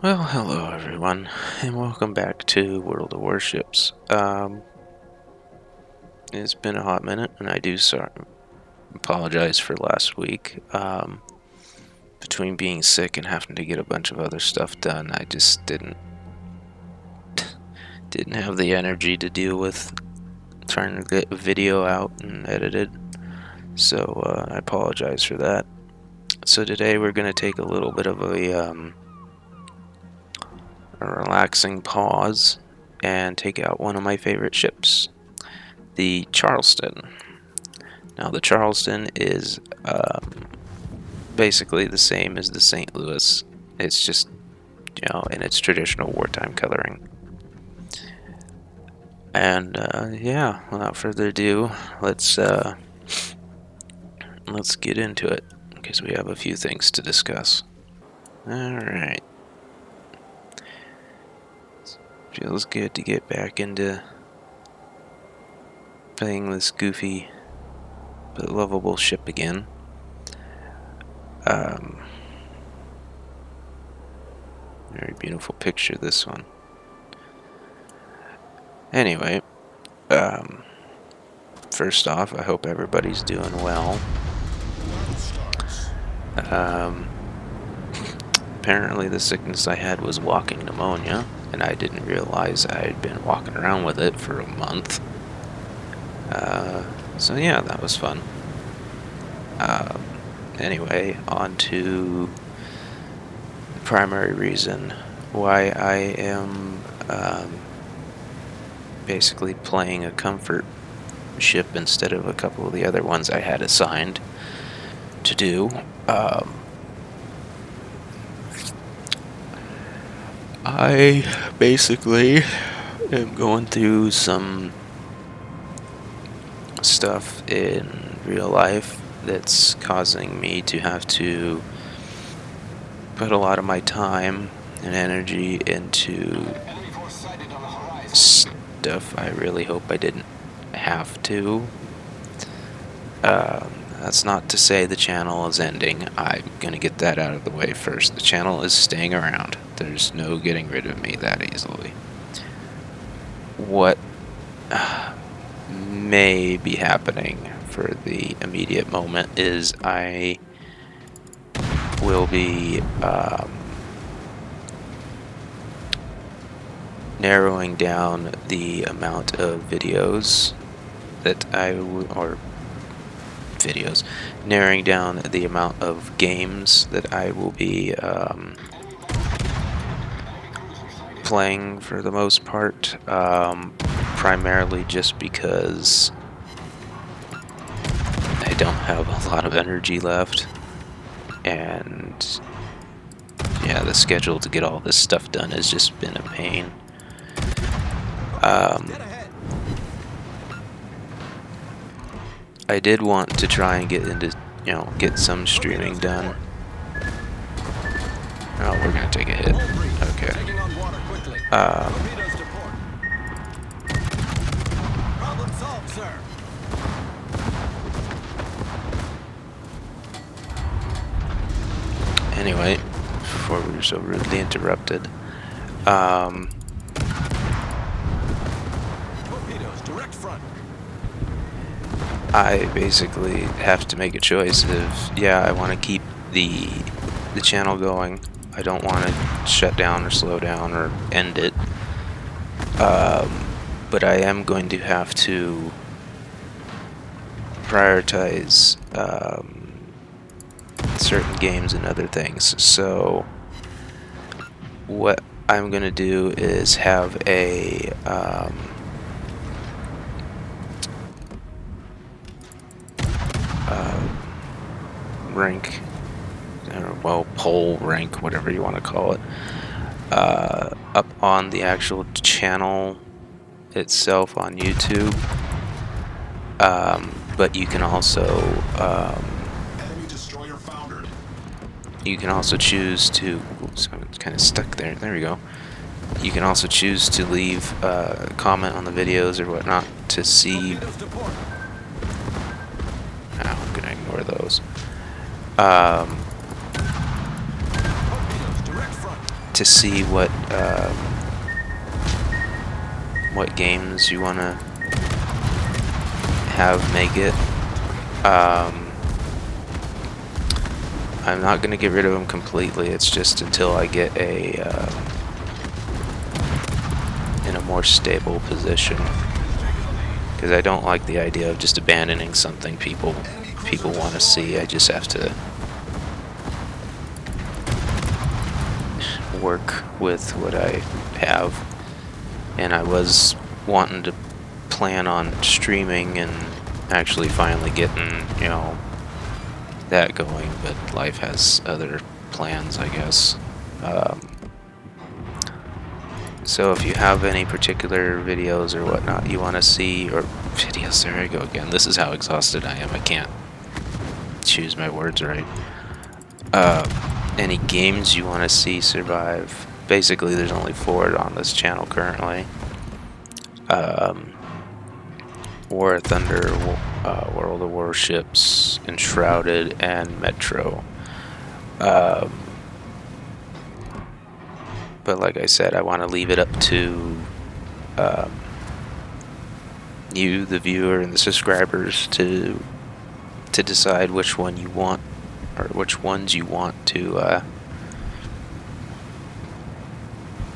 Well, hello everyone, and welcome back to World of Warships. It's been a hot minute, and I do apologize for last week. Between being sick and having to get a bunch of other stuff done, I just didn't have the energy to deal with trying to get a video out and edited. So I apologize for that. So today we're going to take a little bit of a relaxing pause and take out one of my favorite ships, the Charleston. Now the Charleston is basically the same as the St. Louis. It's just, in its traditional wartime coloring. And yeah, without further ado, let's get into it, because we have a few things to discuss. Alright. Feels good to get back into playing this goofy but lovable ship again. Very beautiful picture, this one. Anyway, first off, I hope everybody's doing well. Apparently the sickness I had was walking pneumonia, and I didn't realize I had been walking around with it for a month. So yeah, that was fun. Anyway, on to the primary reason why I am basically playing a comfort ship instead of a couple of the other ones I had assigned to do. I basically am going through some stuff in real life that's causing me to have to put a lot of my time and energy into stuff I really hope I didn't have to. That's not to say the channel is ending. I'm gonna get that out of the way first. The channel is staying around. There's no getting rid of me that easily. What may be happening for the immediate moment is I will be narrowing down the amount of videos that narrowing down the amount of games that I will be playing for the most part, primarily just because I don't have a lot of energy left, and yeah, the schedule to get all this stuff done has just been a pain. I did want to try and get into, get some streaming done. Oh, we're gonna take a hit. Okay. Anyway, before we were so rudely interrupted, I basically have to make a choice of, yeah, I want to keep the channel going. I don't want to shut down or slow down or end it. But I am going to have to prioritize certain games and other things. So what I'm going to do is have a rank, well, poll rank, whatever you want to call it, up on the actual channel itself on YouTube. But you can also choose to, oops, I'm kind of stuck there. There we go. You can also choose to leave a comment on the videos or whatnot to see. I'm gonna ignore those. to see what games you want to have make it. I'm not going to get rid of them completely. It's just until I get in a more stable position, because I don't like the idea of just abandoning something people want to see. I just have to work with what I have, and I was wanting to plan on streaming and actually finally getting, that going, but life has other plans, I guess. So if you have any particular videos or whatnot you want to see, or videos, there I go again. This is how exhausted I am. I can't choose my words right. Any games you want to see survive. Basically, there's only 4 on this channel currently. War of Thunder, World of Warships, Enshrouded, and Metro. But like I said, I want to leave it up to you, the viewer, and the subscribers to decide which one you want, or which ones you want to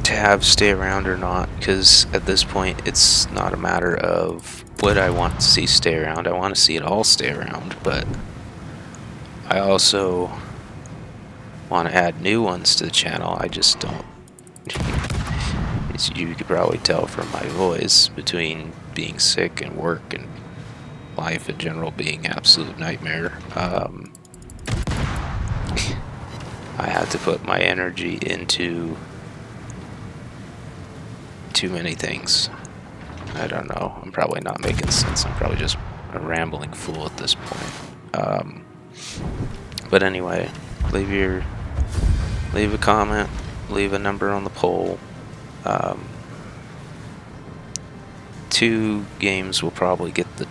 have stay around or not. Because at this point, it's not a matter of what I want to see stay around. I want to see it all stay around, but I also want to add new ones to the channel. I just don't. As you could probably tell from my voice, between being sick and work and life in general being absolute nightmare, I had to put my energy into too many things. I don't know. I'm probably not making sense. I'm probably just a rambling fool at this point. But anyway, leave a comment, leave a number on the poll. 2 games will probably get the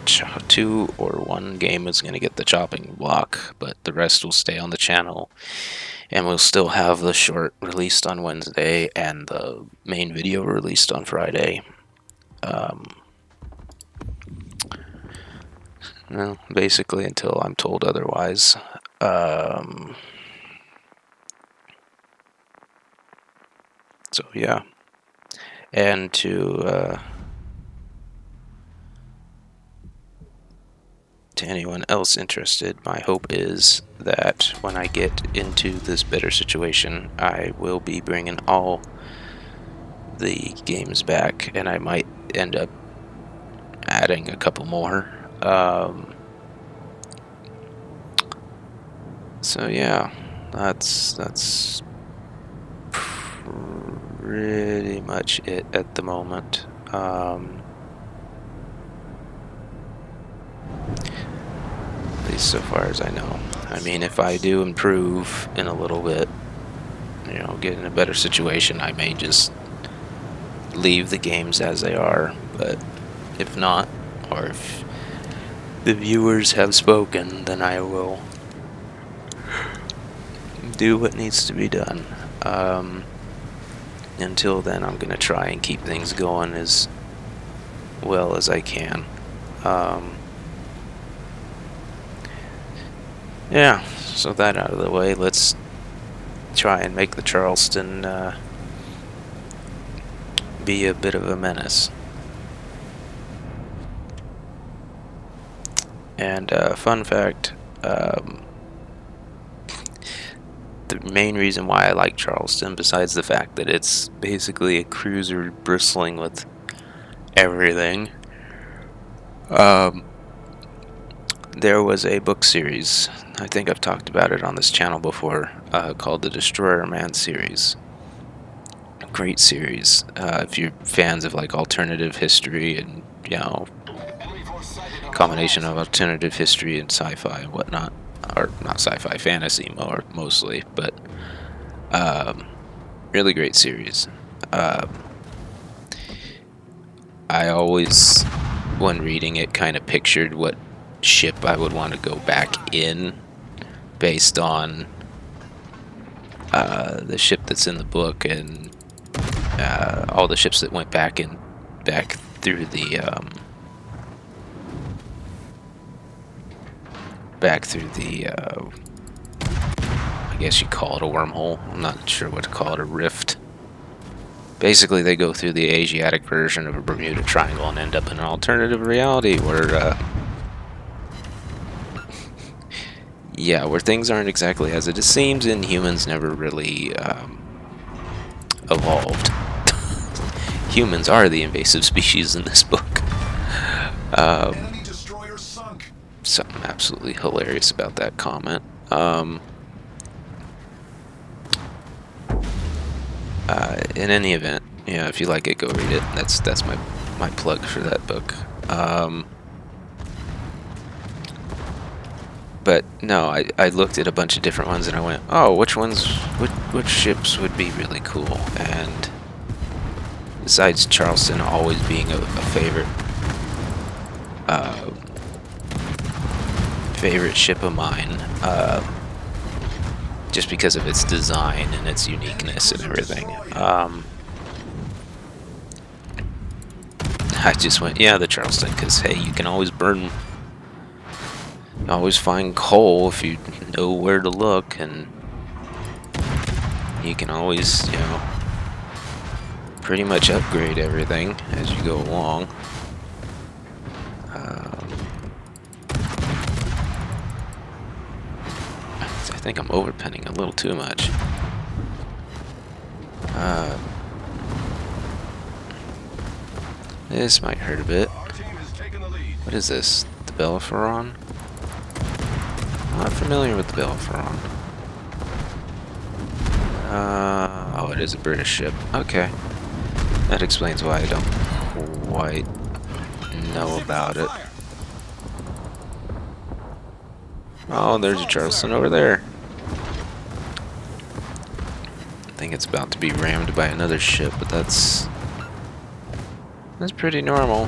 2 or 1 game is going to get the chopping block, but the rest will stay on the channel, and we'll still have the short released on Wednesday and the main video released on Friday. Well, basically until I'm told otherwise. So yeah, and to anyone else interested, my hope is that when I get into this better situation, I will be bringing all the games back, and I might end up adding a couple more. So yeah, that's pretty much it at the moment. At least so far as I know. I mean, if I do improve in a little bit, get in a better situation, I may just leave the games as they are. But if not, or if the viewers have spoken, then I will do what needs to be done. Until then, I'm going to try and keep things going as well as I can. Yeah, so that out of the way, let's try and make the Charleston be a bit of a menace. And fun fact, the main reason why I like Charleston, besides the fact that it's basically a cruiser bristling with everything, there was a book series, I think I've talked about it on this channel before, called the Destroyer Man series. Great series. If you're fans of like alternative history and, combination of alternative history and sci-fi and whatnot, or not sci-fi, fantasy more mostly, but really great series. I always, when reading it, kind of pictured what ship I would want to go back in based on the ship that's in the book, and all the ships that went back through the I guess you call it a wormhole. I'm not sure what to call it, a rift. Basically, they go through the Asiatic version of a Bermuda Triangle and end up in an alternative reality where, yeah, where things aren't exactly as it seems, and humans never really evolved. Humans are the invasive species in this book. Enemy destroyer sunk. Something absolutely hilarious about that comment. In any event, yeah, if you like it, go read it. That's my plug for that book. But no, I looked at a bunch of different ones and I went, oh, which ships would be really cool? And besides Charleston always being a favorite ship of mine, just because of its design and its uniqueness and everything. I just went, yeah, the Charleston, because hey, you can always always find coal if you know where to look, and you can always, you know, pretty much upgrade everything as you go along. I think I'm overpenning a little too much. This might hurt a bit. What is this? The Bellerophon? I'm not familiar with the Bellerophon. Oh, it is a British ship. Okay. That explains why I don't quite know about it. Oh, there's a Charleston over there. I think it's about to be rammed by another ship, but that's pretty normal.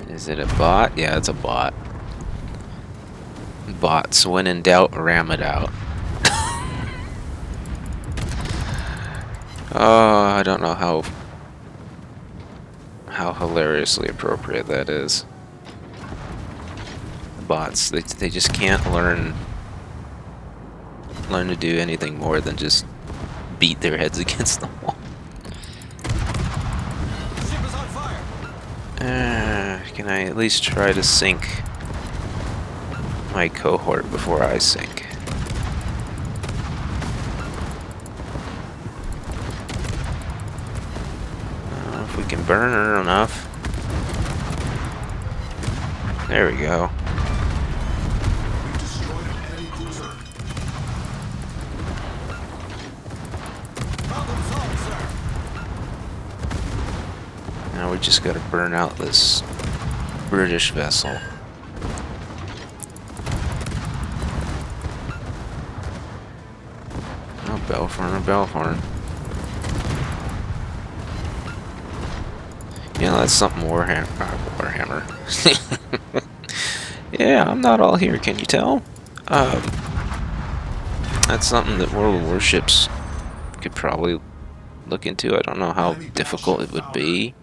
Is it a bot? Yeah, it's a bot. Bots, when in doubt, ram it out. Oh, I don't know how hilariously appropriate that is. Bots, they just can't learn to do anything more than just beat their heads against the wall. Can I at least try to sink my cohort before I sink? I don't know if we can burn her enough. There we go. Now we just gotta burn out this British vessel. Oh, Bellerophon. Yeah, that's something Warhammer. Yeah, I'm not all here, can you tell? That's something that World of Warships could probably look into. I don't know how difficult it would be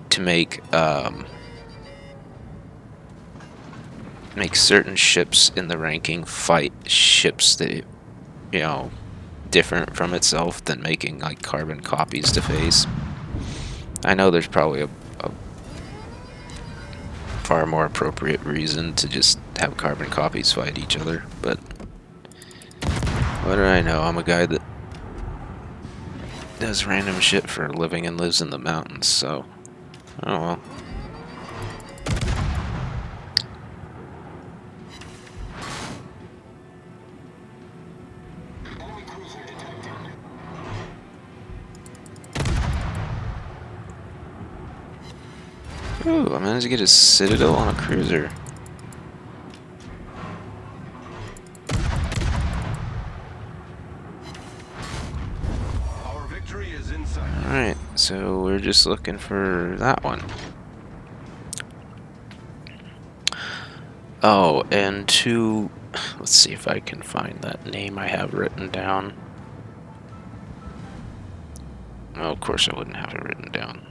to make certain ships in the ranking fight ships that, you know, different from itself than making like carbon copies to face. I know there's probably a far more appropriate reason to just have carbon copies fight each other, but what do I know? I'm a guy that does random shit for a living and lives in the mountains, so oh well. Ooh, I managed to get a Citadel on a cruiser. Our victory is inside. Alright, so we're just looking for that one. Oh, and to Let's see if I can find that name I have written down. Oh, of course I wouldn't have it written down.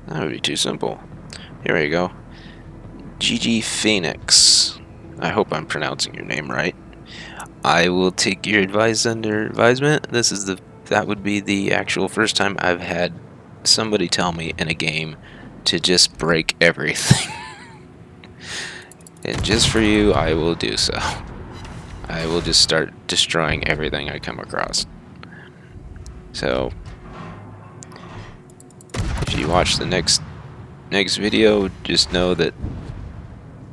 That would be too simple. Here we go. Gigi Phoenix. I hope I'm pronouncing your name right. I will take your advice under advisement. That would be the actual first time I've had somebody tell me in a game to just break everything. And just for you, I will do so. I will just start destroying everything I come across. So, if you watch the next video, just know that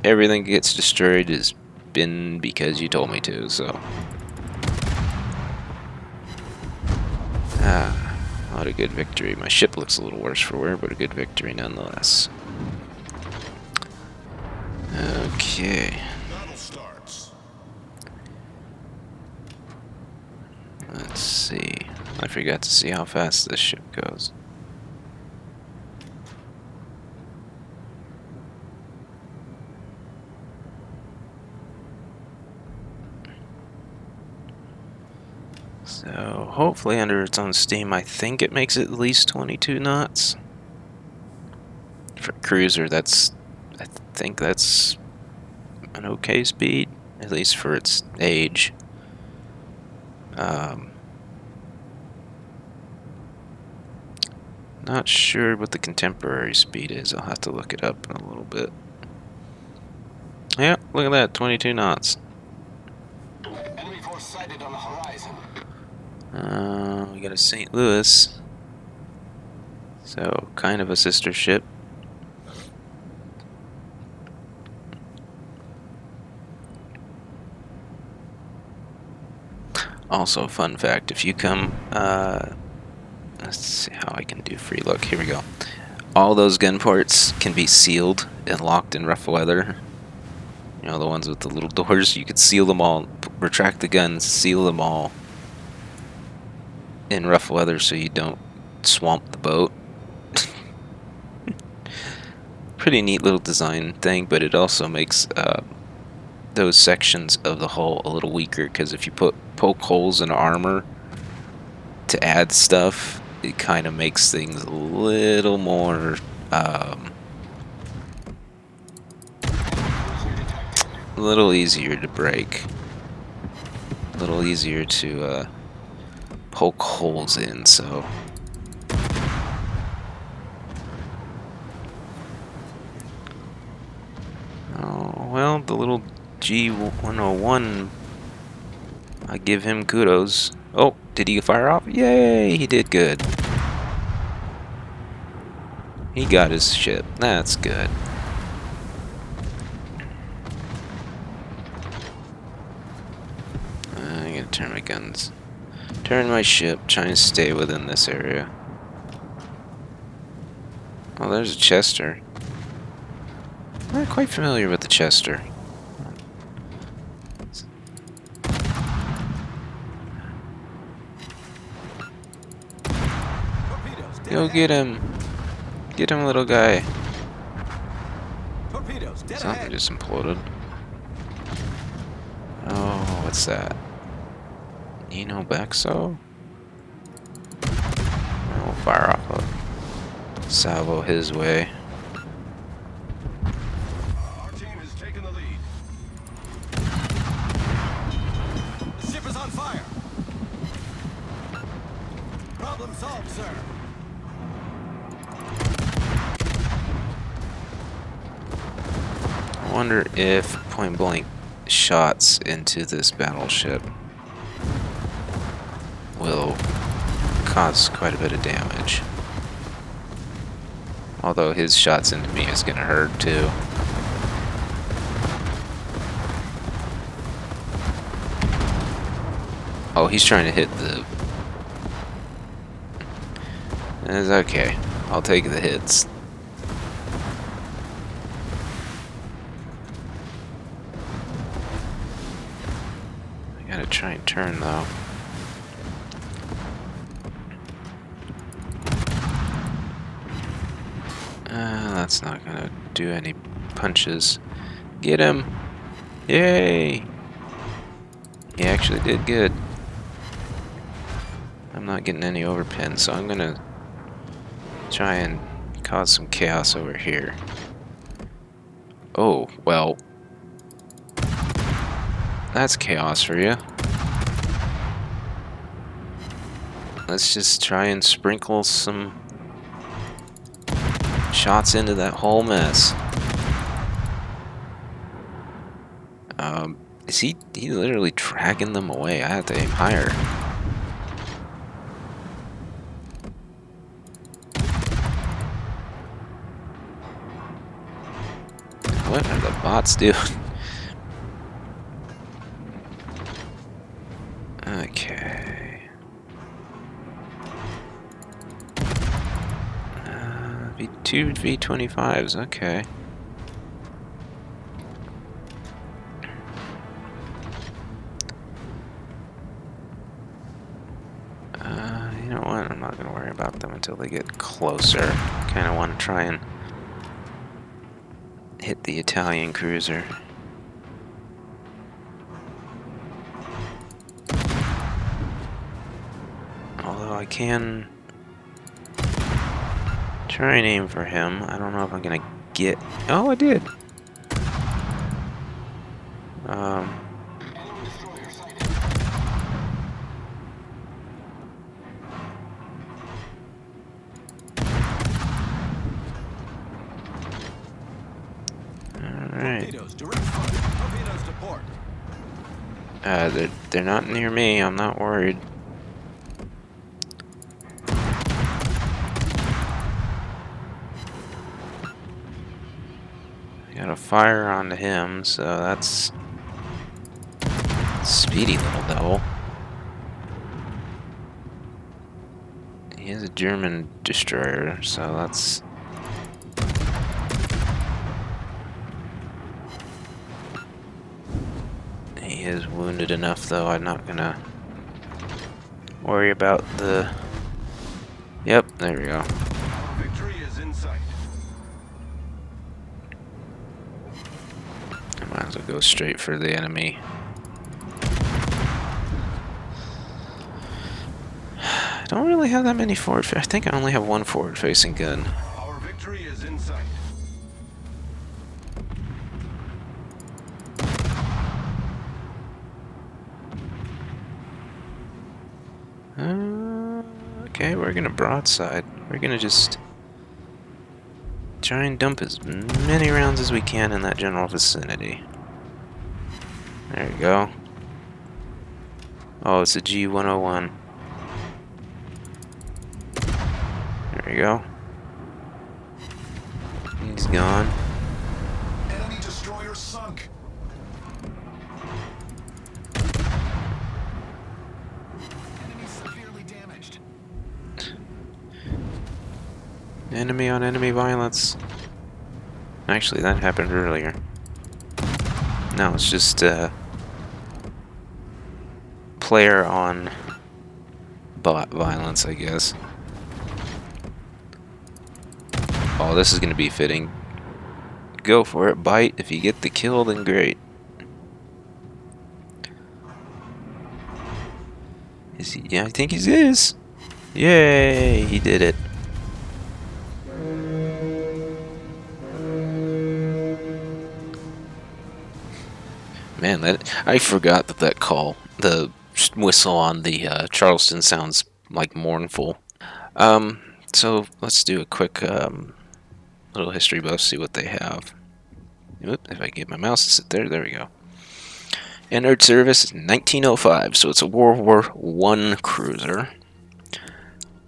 everything gets destroyed has been because you told me to, so. What a good victory. My ship looks a little worse for wear, but a good victory nonetheless. Okay. Battle starts. Let's see. I forgot to see how fast this ship goes. So hopefully under its own steam, I think it makes at least 22 knots. For cruiser, I think that's an okay speed, at least for its age. Not sure what the contemporary speed is. I'll have to look it up in a little bit. Yeah, look at that, 22 knots. Enemy force sighted on the horizon. We got a St. Louis, so kind of a sister ship. Also, fun fact, if you come, let's see how I can do free look. Here we go. All those gun ports can be sealed and locked in rough weather. You know, the ones with the little doors, you could seal them all, retract the guns, seal them all in rough weather so you don't swamp the boat. Pretty neat little design thing, but it also makes those sections of the hull a little weaker, because if you poke holes in armor to add stuff, it kind of makes things a little more a little easier to break, a little easier to poke holes in. So oh well, the little G101, I give him kudos. Oh, did he fire off? Yay, he did good. He got his ship. That's good. I'm gonna turn my guns. Turn my ship, try and stay within this area. Oh, there's a Chester. I'm not quite familiar with the Chester. Go get him. Get him, little guy. Something just imploded. Oh, what's that? Nino Bexo? We'll fire off a salvo his way. Our team has taken the lead. The ship is on fire. Problem solved, sir. I wonder if point blank shots into this battleship will cause quite a bit of damage. Although his shots into me is gonna hurt too. Oh, he's trying to hit the... It's okay. I'll take the hits. I gotta try and turn though. That's not gonna do any punches. Get him! Yay! He actually did good. I'm not getting any overpins, so I'm gonna try and cause some chaos over here. Oh, well. That's chaos for you. Let's just try and sprinkle some shots into that whole mess. Is he literally dragging them away? I have to aim higher. What are the bots doing? Okay. Two V25s, okay. You know what? I'm not going to worry about them until they get closer. Kind of want to try and hit the Italian cruiser. Although I can try and aim for him. I don't know if I'm going to get... Oh, I did! Enemy destroyer sighted. Alright. Torpedoes, direct fire. Torpedoes to port. They're not near me. I'm not worried. I got a fire onto him, so that's speedy little devil. He is a German destroyer, so that's... He is wounded enough, though. I'm not gonna worry about the... Yep, there we go. Our victory is in sight. I might as well go straight for the enemy. I don't really have that many forward... I think I only have one forward-facing gun. Our victory is in sight. Okay, we're gonna broadside. We're gonna just try and dump as many rounds as we can in that general vicinity. There you go. Oh, it's a G101. There you go. He's gone. Enemy destroyer sunk. Enemy severely damaged. Enemy on enemy violence. Actually, that happened earlier. No, it's just player on bot violence, I guess. Oh, this is going to be fitting. Go for it, bite. If you get the kill, then great. Is he? Yeah, I think he is. Yay, he did it. Man, I forgot that call, the whistle on the Charleston sounds like mournful. So let's do a quick little history buff, see what they have. Oop, if I get my mouse to sit there, there we go. Entered service in 1905, so it's a World War I cruiser.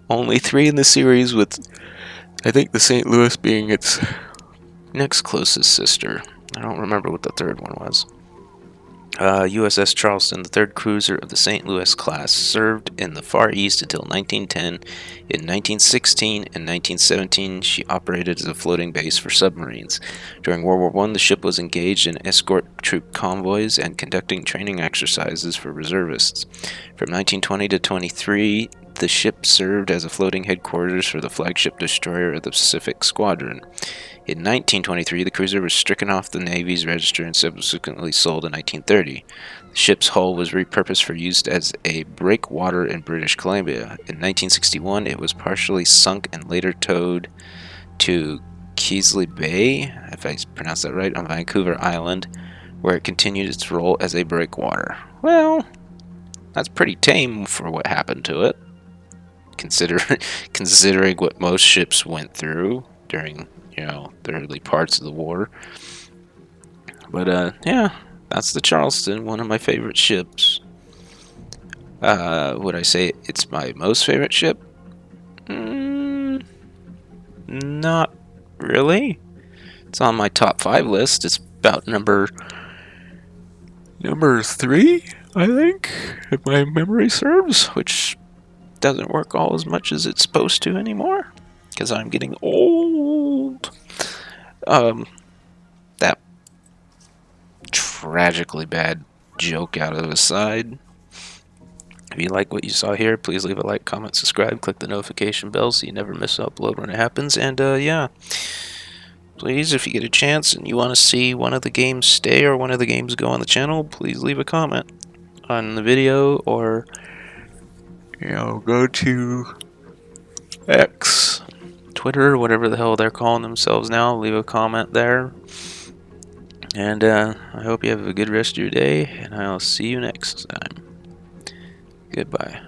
Only 3 in the series, with I think the St. Louis being its next closest sister. I don't remember what the third one was. U.S.S Charleston, the third cruiser of the St. Louis class, served in the Far East until 1910. In 1916 and 1917, she operated as a floating base for submarines. During World War I, the ship was engaged in escort troop convoys and conducting training exercises for reservists. From 1920 to 23, the ship served as a floating headquarters for the flagship destroyer of the Pacific Squadron. In 1923, the cruiser was stricken off the Navy's register and subsequently sold in 1930. The ship's hull was repurposed for use as a breakwater in British Columbia. In 1961, it was partially sunk and later towed to Keasley Bay, if I pronounced that right, on Vancouver Island, where it continued its role as a breakwater. Well, that's pretty tame for what happened to it, considering what most ships went through during, the early parts of the war. But yeah, that's the Charleston, one of my favorite ships. Would I say it's my most favorite ship? Not really. It's on my top 5 list. It's about number 3, I think, if my memory serves, which doesn't work all as much as it's supposed to anymore, because I'm getting old. That tragically bad joke out of the side. If you like what you saw here, please leave a like, comment, subscribe, click the notification bell so you never miss an upload when it happens. And yeah, please, if you get a chance and you want to see one of the games stay or one of the games go on the channel, please leave a comment on the video, or go to X, Twitter, whatever the hell they're calling themselves now. Leave a comment there. And I hope you have a good rest of your day, and I'll see you next time. Goodbye.